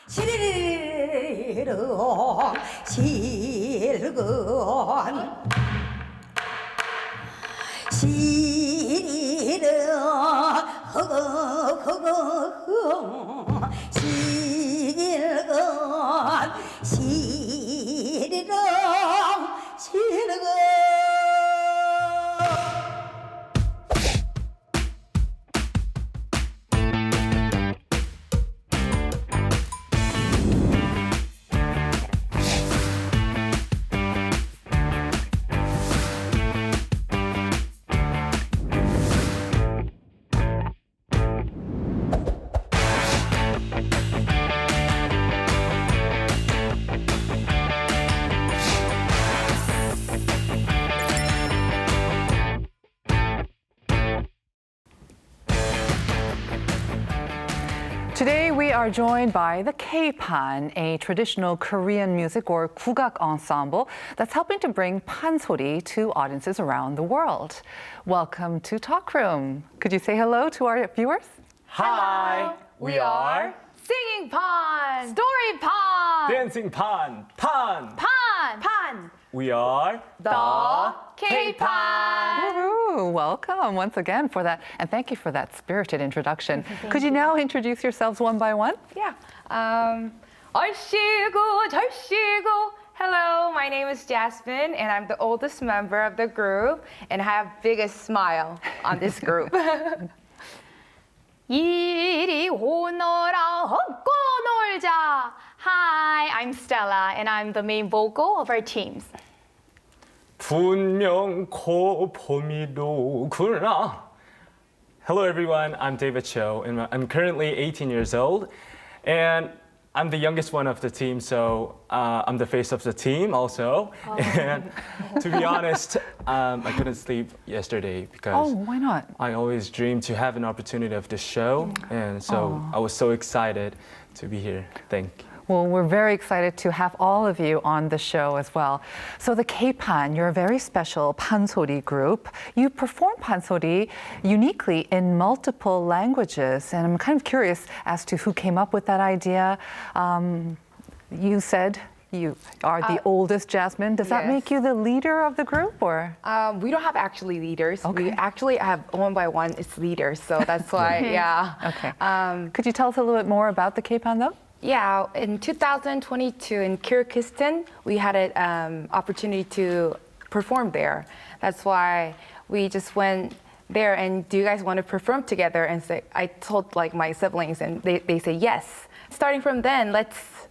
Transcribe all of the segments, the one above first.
시리롱 실건 시리롱 허허허 실건 시리롱 실건 Today we are joined by the KCulture, a traditional Korean music or Gugak ensemble that's helping to bring Pansori to audiences around the world. Welcome to Talk Room. Could you say hello to our viewers? Hi, we are Singing Pan, Story Pan, Dancing Pan, Pan. Pan. We are The K-Pan. Woohoo! Welcome once again for that, and thank you for that spirited introduction. Could you now introduce yourselves one by one? Yeah. 얼씨구 절씨구. Hello, my name is Jasmine, and I'm the oldest member of the group, and I have biggest smile on this group. 이리 오너라 업고 놀자. Hi, I'm Stella, and I'm the main vocal of our teams. 분명 봄이로구나. Hello everyone, I'm David Cho, and I'm currently 18 years old, and I'm the youngest one of the team, so I'm the face of the team also. And to be honest, I couldn't sleep yesterday because Oh, why not? I always dreamed to have an opportunity of this show, and so I was so excited to be here. Thank you. Well, we're very excited to have all of you on the show as well. So the KCulture, you're a very special Pansori group. You perform Pansori uniquely in multiple languages, and I'm kind of curious as to who came up with that idea. You said you are the oldest, Jasmine. Does that yes. make you the leader of the group, or? We don't have actually leaders. Okay. We actually have one by one, it's leaders, so that's why, yeah. Okay. Could you tell us a little bit more about the KCulture, though? Yeah, in 2022 in Kyrgyzstan, we had an opportunity to perform there. That's why we just went there and do you guys want to perform together? And so I told like my siblings and they say yes. Starting from then, let's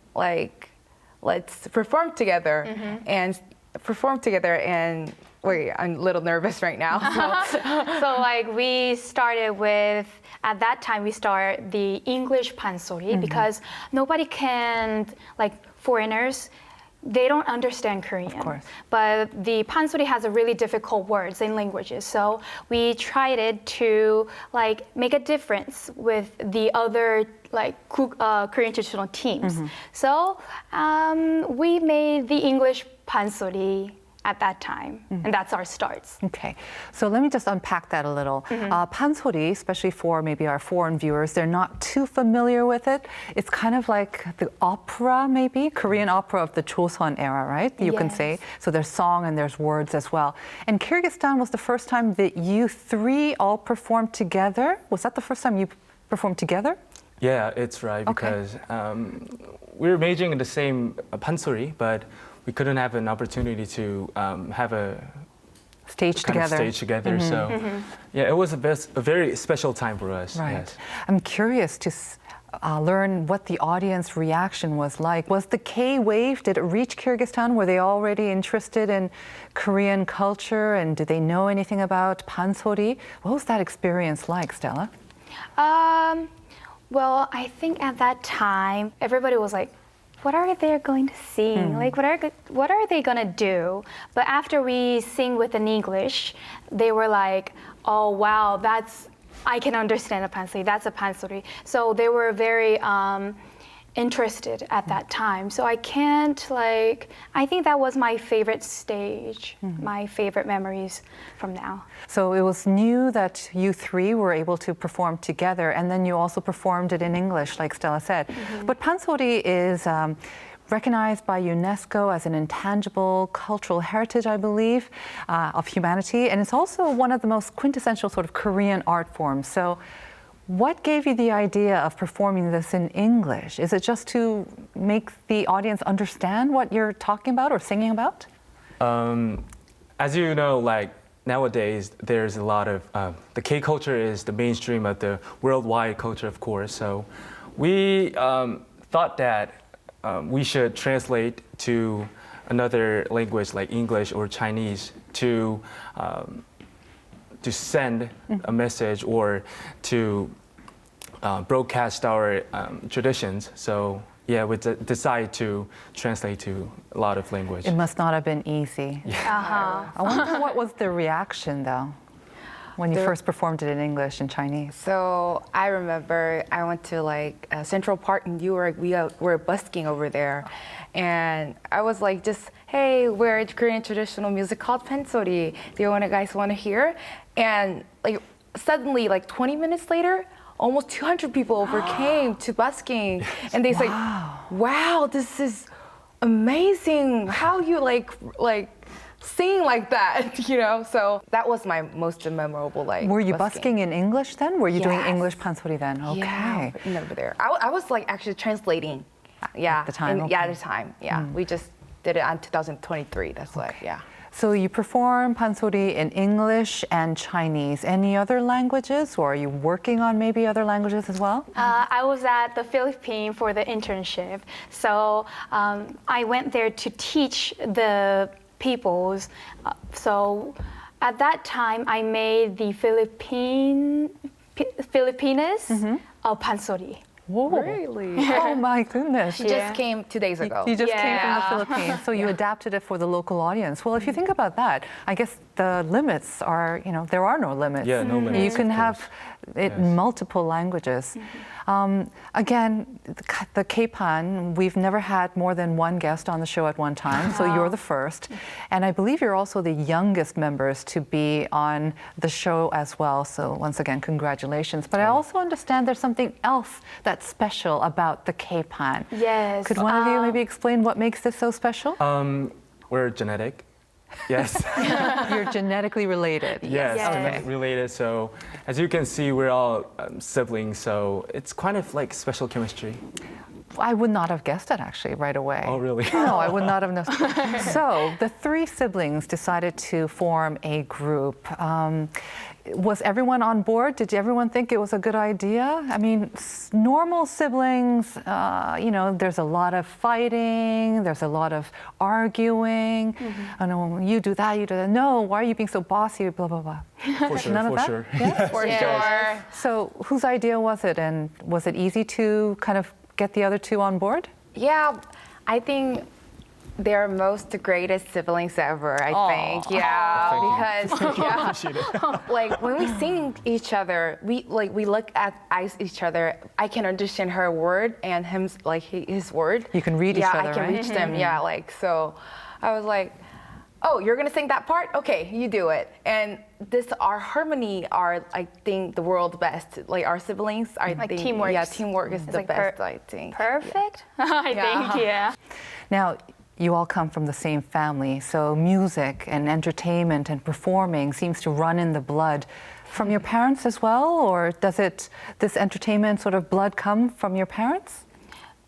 perform together and wait, I'm a little nervous right now. So like we started with, at that time we started the English Pansori because nobody can, like foreigners, they don't understand Korean. Of course. But the Pansori has a really difficult words in languages. So we tried it to like make a difference with the other like Korean traditional teams. So we made the English Pansori at that time, and that's our starts. Okay, so let me just unpack that a little. Pansori, especially for maybe our foreign viewers, they're not too familiar with it. It's kind of like the opera, maybe, Korean opera of the Joseon era, right? You can Yes. say. So there's song and there's words as well. And Kyrgyzstan was the first time that you three all performed together. Was that the first time you performed together? Yeah, it's right, because we were majoring in the same Pansori, but we couldn't have an opportunity to have a Stage kind together. of stage together. So, yeah, it was a very special time for us. Right. Yes. I'm curious to learn what the audience reaction was like. Was the K wave, did it reach Kyrgyzstan? Were they already interested in Korean culture, and did they know anything about Pansori? What was that experience like, Stella? Well, I think at that time, everybody was like, what are they going to sing? Like, what are they going to do? But after we sing with an English, they were like, oh, wow, I can understand a Pansori. That's a Pansori. So they were very interested at that time. So I can't I think that was my favorite stage, my favorite memories from now. So it was new that you three were able to perform together, and then you also performed it in English, like Stella said. But Pansori is recognized by UNESCO as an intangible cultural heritage, I believe, of humanity, and it's also one of the most quintessential sort of Korean art forms. So what gave you the idea of performing this in English? Is it just to make the audience understand what you're talking about or singing about? As you know, like nowadays, there's a lot of the K-culture is the mainstream of the worldwide culture, of course. So we thought that we should translate to another language like English or Chinese to send a message or to broadcast our traditions. So yeah, we decided to translate to a lot of language. It must not have been easy. I wonder what was the reaction though when you first performed it in English and Chinese. So I remember I went to Central Park in New York. We were busking over there, and I was like, just hey, we're a Korean traditional music called Pansori. Do you guys want to hear? And suddenly, 20 minutes later, almost 200 people overcame to busking, and they said, "Wow, this is amazing! How you sing like that?" You know. So that was my most memorable Were you busking in English then? Were you doing Yes. English Pansori then? Okay. Yeah, over there. I was actually translating. Yeah. At the time, Yeah, at okay. the time. Yeah. We just did it on 2023. That's why. Yeah. So you perform Pansori in English and Chinese. Any other languages, or are you working on maybe other languages as well? I was at the Philippines for the internship. So I went there to teach the peoples. So at that time, I made the Filipinas of Pansori. Whoa. Really? Oh my goodness. She just came 2 days ago. You just came from the Yeah. Philippines, so you adapted it for the local audience. Well, if you think about that, I guess the limits are, there are no limits. Yeah, no limits. You can of have course. it in multiple languages. Again, the K-pan, we've never had more than one guest on the show at one time, so you're the first. And I believe you're also the youngest members to be on the show as well. So once again, congratulations. But I also understand there's something else that's special about the K-pan. Yes. Could one of you maybe explain what makes this so special? We're genetic. Yes. You're genetically related. Yes, Yes. genetic related. So as you can see, we're all siblings. So it's kind of like special chemistry. I would not have guessed that actually right away. Oh, really? No, I would not have known. So the three siblings decided to form a group. Was everyone on board? Did everyone think it was a good idea? I mean, normal siblings, there's a lot of fighting, there's a lot of arguing. Oh, no, you do that, you do that. No, why are you being so bossy? Blah, blah, blah. For sure, None of for that? sure. Yeah? For sure. So whose idea was it? And was it easy to kind of get the other two on board? Yeah, I think they're most the greatest siblings ever, I think. Yeah, because when we sing each other, we look at each other. I can understand her word and his word. You can read each other, Yeah, I can right? reach them. Yeah, so I was like, oh, you're gonna sing that part? Okay, you do it. And our harmony are, I think, the world's best. Our siblings, I think. teamwork. Yeah, teamwork is the best, I think. Perfect, I think, yeah. Now, you all come from the same family, so music and entertainment and performing seems to run in the blood. From your parents as well, or does this entertainment sort of blood come from your parents?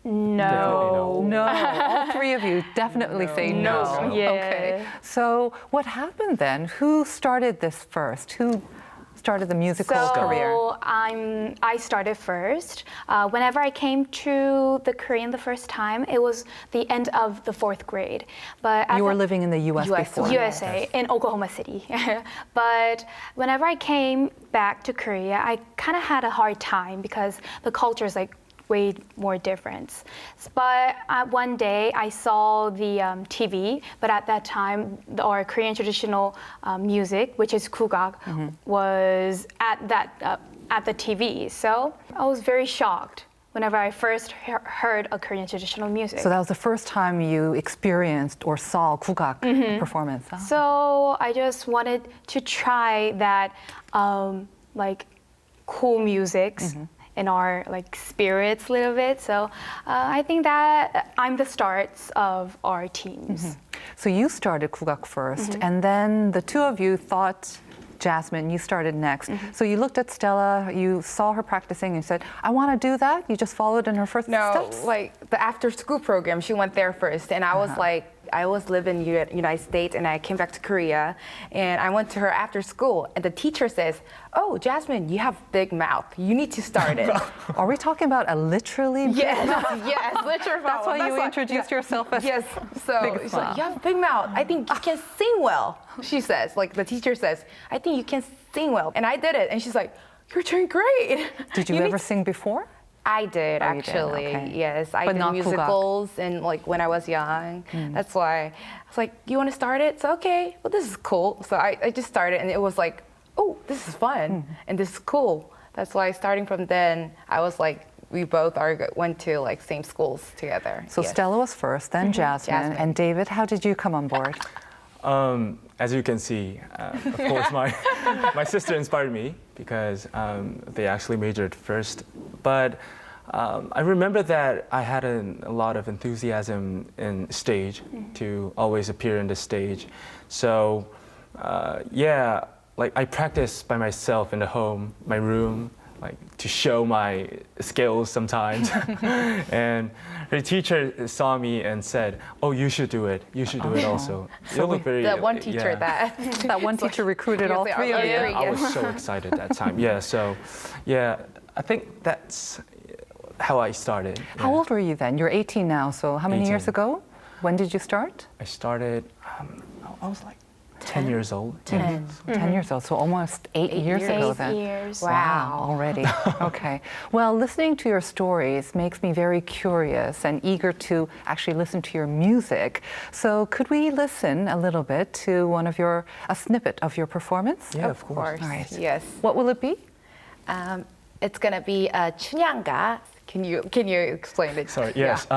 No. No, all three of you definitely say no. No. Yeah. Okay. So what happened then? Who started this first? Who started the musical career? So I started first. Whenever I came to the Korean the first time, it was the end of the 4th grade. But You were living in the U.S. before. USA, in Oklahoma City. But whenever I came back to Korea, I kind of had a hard time because the culture is way more different. But one day I saw the TV, but at that time our Korean traditional music, which is Gugak, was at the TV. So I was very shocked whenever I first heard a Korean traditional music. So that was the first time you experienced or saw Gugak performance. Huh? So I just wanted to try that like cool musics in our like spirits a little bit. So I think that I'm the starts of our teams. So you started Gugak first, and then the two of you thought, Jasmine, you started next. So you looked at Stella, you saw her practicing, and you said, I want to do that. You just followed in her steps? No, like the after school program, she went there first. And I was like, I was living in the United States and I came back to Korea. And I went to her after school. And the teacher says, oh, Jasmine, you have big mouth. You need to start it. Are we talking about a literally big mouth? Yes, literally. That's why you introduced yourself as Yes, so big she's mouth. like, you have a big mouth. I think you can sing well, she says. Like the teacher says, I think you can sing well. And I did it. And she's like, you're doing great. Did you ever sing before? I did, Oh, you did, actually. okay. Yes, I But did not musicals and like when I was young. That's why I was like, you want to start it? So okay, well this is cool. So I just started and it was like, oh, this is fun and this is cool. That's why starting from then, I was like, we both went to like same schools together. So Yes. Stella was first, then Jasmine. Jasmine. And David, how did you come on board? As you can see, of course, my sister inspired me because they actually majored first. But I remember that I had a lot of enthusiasm in stage to always appear in the stage. So yeah, like I practiced by myself in the home, my room, like to show my skills sometimes. And her teacher saw me and said, "Oh, you should do it. You should do it also." You look very The one teacher yeah. That one teacher recruited all three of you. Yeah, I was so excited that time. Yeah, so yeah, I think that's how I started. How yeah. old were you then? You're 18 now, so how many 18. years ago? When did you start? I started, I was like 10 years old. 10 years old, so almost 8 years ago then. 8 years. Wow, already. Okay. Well, listening to your stories makes me very curious and eager to actually listen to your music. So could we listen a little bit to a snippet of your performance? Yeah, of course. All right. Yes. What will it be? It's gonna be Chunhyangga. Can you explain it? Sorry, yes.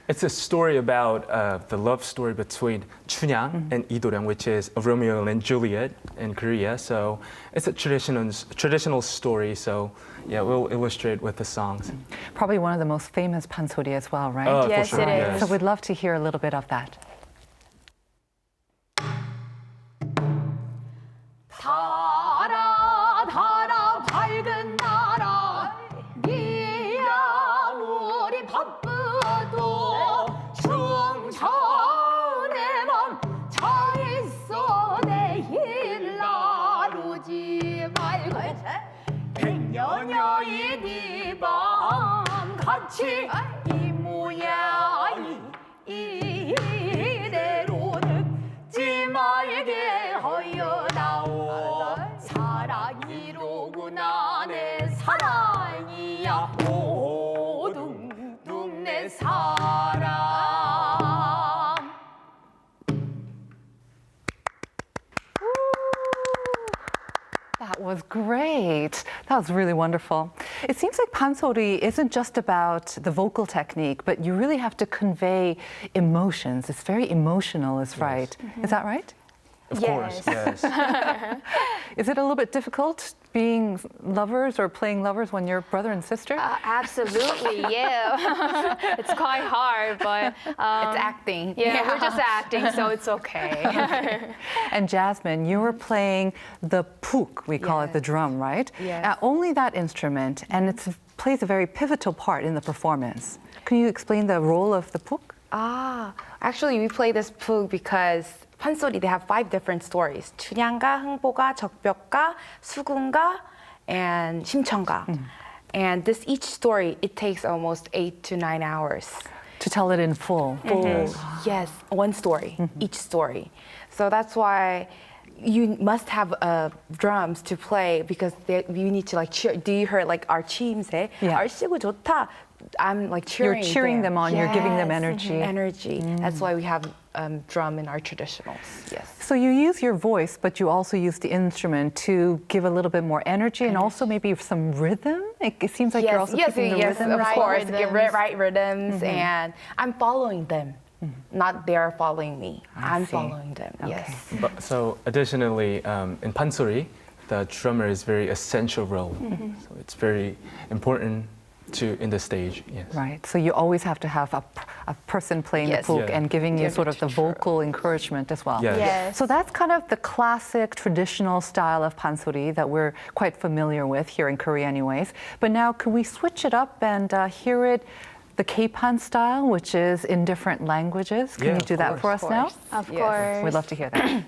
It's a story about the love story between Chunhyang and Idoryang, which is a Romeo and Juliet in Korea. So it's a traditional story. So yeah, we'll illustrate with the songs. Probably one of the most famous Pansori as well, right? For Yes, sure, it is. yes. So we'd love to hear a little bit of that. 달아 달아 밝은 나라 니야 우리 바쁘도 충천에 멈춰 있어 내일 나르지 말고 백년여인 이밤 같이 이 모야 이대로 늙지 말게 하여다오 사랑이로구나 내 사랑이야 오둥둥 내 사랑 That was great. That was really wonderful. It seems like Pansori isn't just about the vocal technique, but you really have to convey emotions. It's very emotional, is right. Is that right? Of course, yes. Is it a little bit difficult being lovers or playing lovers when you're brother and sister? Absolutely, yeah. It's quite hard, but It's acting. yeah, we're just acting, so it's okay. And Jasmine, you were playing the puk, we call it the Yes. drum, right? Yes. Only that instrument, and it plays a very pivotal part in the performance. Can you explain the role of the puk? Actually, we play this pug because 판소리, they have 5 different stories. 춘향가, 흥보가, 적벽가, 수군가, and 심청가. And each story, it takes almost 8 to 9 hours. To tell it in full. Yes, one story, each story. So that's why you must have drums to play because you need to like cheer. Do you hear like our chimse? Yeah. 좋다. I'm like cheering. You're cheering them on, you're giving them Yes, energy. Energy. That's why we have drum in our traditionals. Yes. So you use your voice, but you also use the instrument to give a little bit more energy and also maybe some rhythm. It seems like you're also keeping the rhythm. of as course. well. Get right rhythms, and I'm following them. Not they're following me. I'm see. following them. Yes. But, so additionally, in Pansori, the drummer is very essential role. So it's very important in the stage. Yes. Right. So you always have to have a person playing Yes. the puk Yeah. and giving you Give sort it of the to True. vocal encouragement as well. Yes. Yes. So that's kind of the classic traditional style of pansori that we're quite familiar with here in Korea anyways. But now can we switch it up and hear it the K-pan style, which is in different languages? Can Yeah, you do of that for us now? Of Yes. course. We'd love to hear that.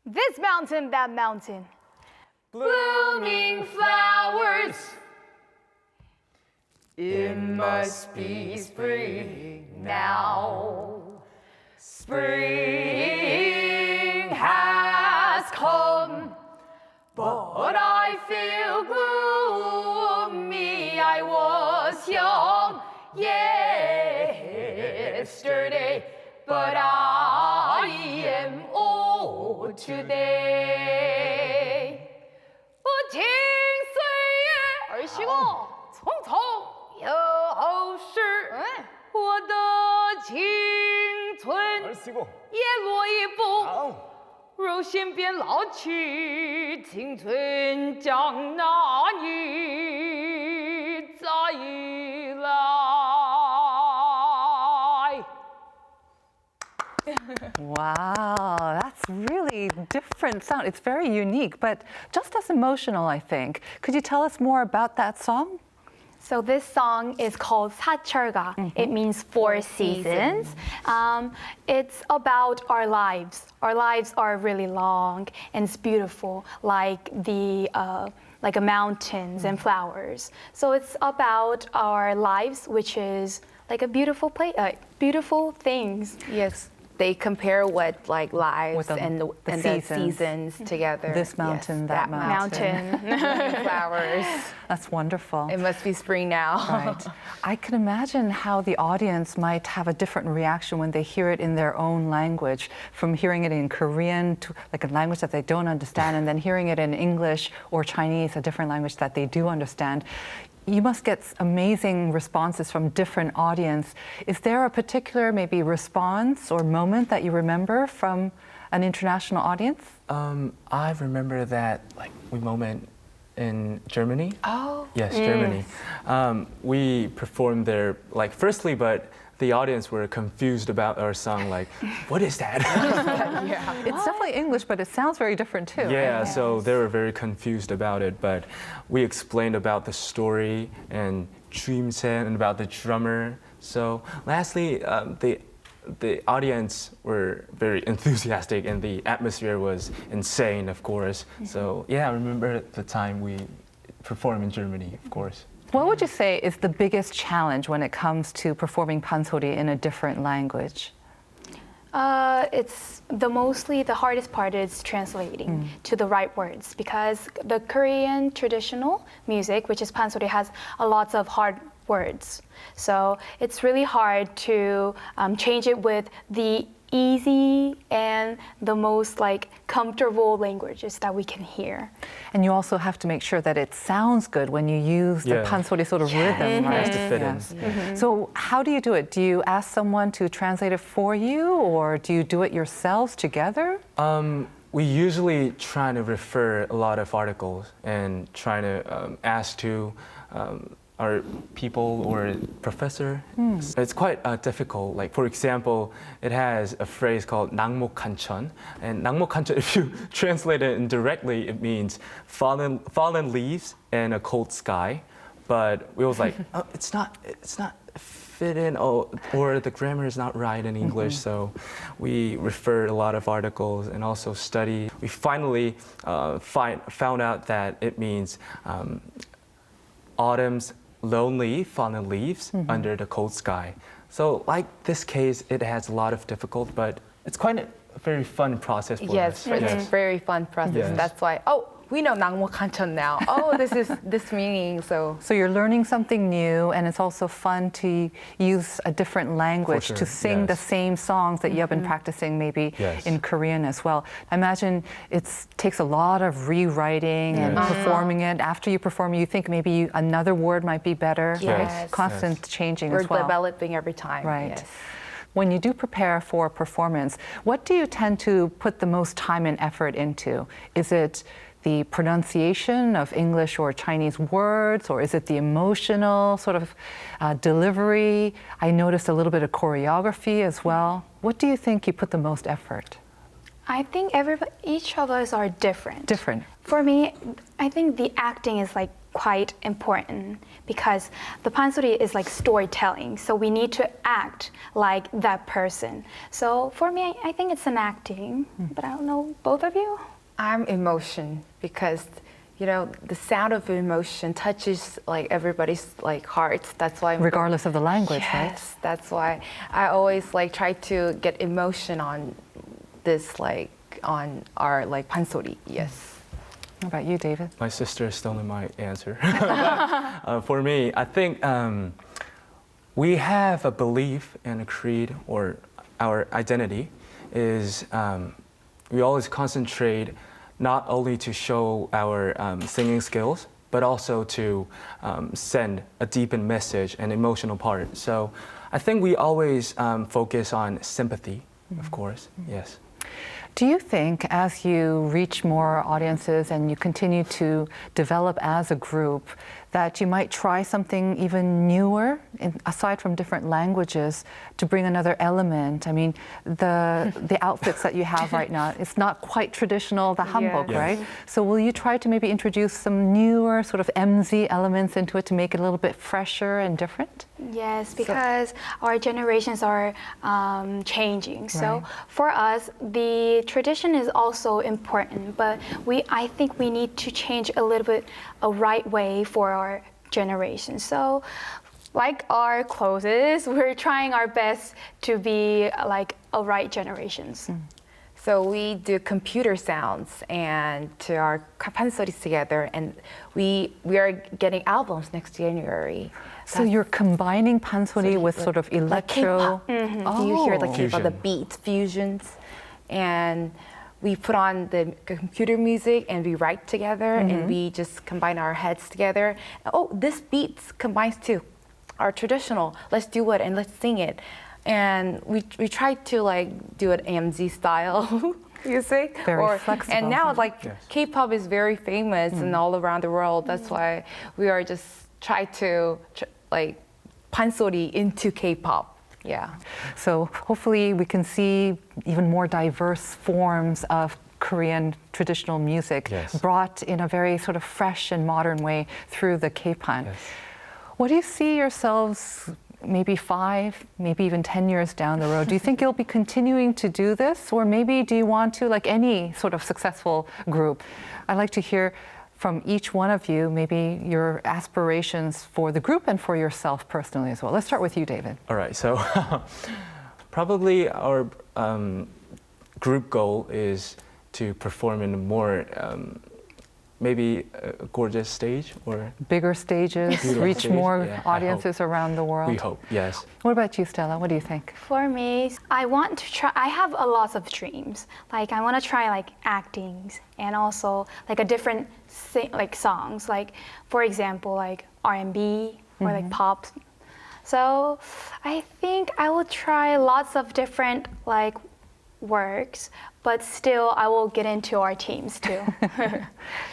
This mountain, that mountain. blooming flowers. It must be spring now. Spring has come, but I feel gloomy. I was young yesterday, but I am old today. 听岁月儿时光匆匆又逝，我的青春也落一步，如仙变老去，青春将那你再来。 Wow, that's really different sound. It's very unique, but just as emotional, I think. Could you tell us more about that song? So this song is called Sacheolga. It means four seasons. It's about our lives. Our lives are really long and it's beautiful, like like mountains and flowers. So it's about our lives, which is like a beautiful place, beautiful things. Yes. They compare what like lives With the and the seasons together. This mountain, that mountain. Flowers. That's wonderful. It must be spring now. Right. I can imagine how the audience might have a different reaction when they hear it in their own language, from hearing it in Korean to like a language that they don't understand, and then hearing it in English or Chinese, a different language that they do understand. You must get amazing responses from different audience. Is there a particular maybe response or moment that you remember from an international audience? I remember that moment in Germany. Oh. Yes, Germany. We performed there firstly, but the audience were confused about our song. Like, what is that? It's definitely English, but it sounds very different too. Yeah, right? so they were very confused about it, but we explained about the story and Dreamsen and about the drummer. So lastly, the audience were very enthusiastic and the atmosphere was insane, of course. So yeah, I remember the time we performed in Germany, of course. What would you say is the biggest challenge when it comes to performing pansori in a different language? It's the hardest part is translating to the right words, because the Korean traditional music, which is pansori, has a lot of hard words. So it's really hard to change it with the easy and the most comfortable languages that we can hear. And you also have to make sure that it sounds good when you use the Yeah. pansori sort of rhythm, right? Has to fit in. Yes. So how do you do it? Do you ask someone to translate it for you, or do you do it yourselves together? We usually try to refer a lot of articles and try to ask to our people or professor. It's quite difficult. Like, for example, it has a phrase called 낭목한천. And 낭목한천, if you translate it indirectly, it means fallen leaves and a cold sky. But we was like, oh, it's not fit in, or the grammar is not right in English. So we referred a lot of articles and also study. We finally found out that it means autumn's lonely fallen leaves under the cold sky. So like this case, it has a lot of difficult, but it's quite a very fun process for us. Yes, it's a very fun process. Yes. That's why, we know 낭만 간천 now. Oh, this is this meaning. So you're learning something new, and it's also fun to use a different language sure, to sing the yes. same songs that you have been practicing maybe Yes. in Korean as well. I imagine it takes a lot of rewriting and Yes. performing it. After you perform, you think maybe another word might be better. Yes. Right? Constant changing we're as well. developing every time. Right. Yes. When you do prepare for a performance, what do you tend to put the most time and effort into? Is it the pronunciation of English or Chinese words, or is it the emotional sort of delivery? I noticed a little bit of choreography as well. What do you think you put the most effort? I think each of us are different. Different. For me, I think the acting is like quite important because the Pansori is like storytelling, so we need to act like that person. So for me, I think it's an acting, but I don't know, both of you? I'm emotion because the sound of emotion touches like everybody's like hearts. That's why Regardless of the language, right? yes, that's why I always like try to get emotion on this like on our like pansori. Yes. How about you, David? My sister is still in my answer. For me, I think we have a belief and a creed, or our identity is we always concentrate not only to show our singing skills, but also to send a deepened message and emotional part. So I think we always focus on sympathy, of course, yes. Do you think as you reach more audiences and you continue to develop as a group that you might try something even newer, aside from different languages, to bring another element? I mean, the outfits that you have right now, it's not quite traditional, the hanbok, Yes. right? So will you try to maybe introduce some newer sort of MZ elements into it to make it a little bit fresher and different? Yes, because our generations are changing. So Right. for us, the tradition is also important, but I think we need to change a little bit a right way for our generation. So like our clothes, we're trying our best to be like a right generations. So we do computer sounds and to our pansoris together, and we are getting albums next January. So you're combining pansori with sort of like electro. K-pop. Do you hear the K-pop, the Fusion. beats, fusions, and we put on the computer music and we write together and we just combine our heads together. Oh, this beats combines too, our traditional. Let's do it and let's sing it. And we try to like do it AMZ style. You see? Very flexible. And now like Yes. K-pop is very famous and all around the world. That's why we are just try to like pansori into K-pop. Yeah. So hopefully we can see even more diverse forms of Korean traditional music Yes. brought in a very sort of fresh and modern way through the K-pop. Yes. What do you see yourselves maybe 5, maybe even 10 years down the road? Do you think you'll be continuing to do this? Or maybe do you want to, like any sort of successful group? I'd like to hear from each one of you, maybe your aspirations for the group and for yourself personally as well. Let's start with you, David. All right, so probably our group goal is to perform in a more, maybe a gorgeous stage, or Bigger stages, Beautiful reach stage, more yeah, I audiences around the world. we hope, yes. What about you, Stella? What do you think? For me, I want to try. I have a lot of dreams. Like I want to try like acting and also like a different like songs. Like for example, like R&B or like pop. So I think I will try lots of different like works, but still I will get into our teams too.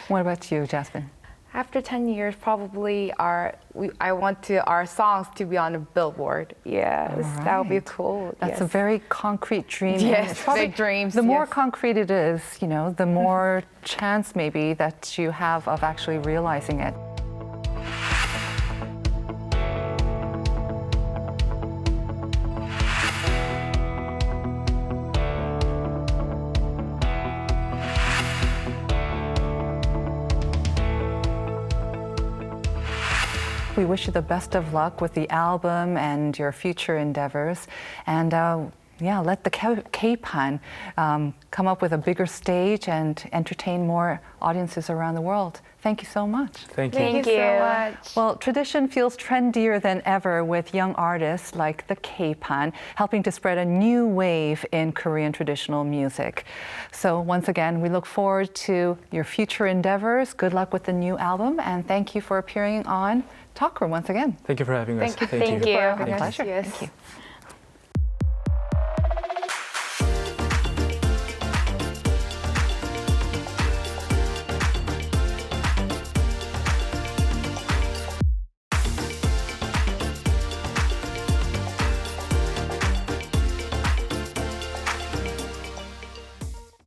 What about you, Jasmine? After 10 years, probably I want our songs to be on a billboard. Yes, All that would be right. cool. That's yes. a very concrete dream. and Yes, it's probably big dreams, The more yes. concrete it is, the more chance maybe that you have of actually realizing it. We wish you the best of luck with the album and your future endeavors. And yeah, let the K-pan come up with a bigger stage and entertain more audiences around the world. Thank you so much. Thank you. Thank you so much. Well, tradition feels trendier than ever with young artists like the K-pan helping to spread a new wave in Korean traditional music. So once again, we look forward to your future endeavors. Good luck with the new album, and thank you for appearing on Talk Room once again. Thank you for having us. Thank you. Thank you. for having My us. pleasure. Yes. Thank you.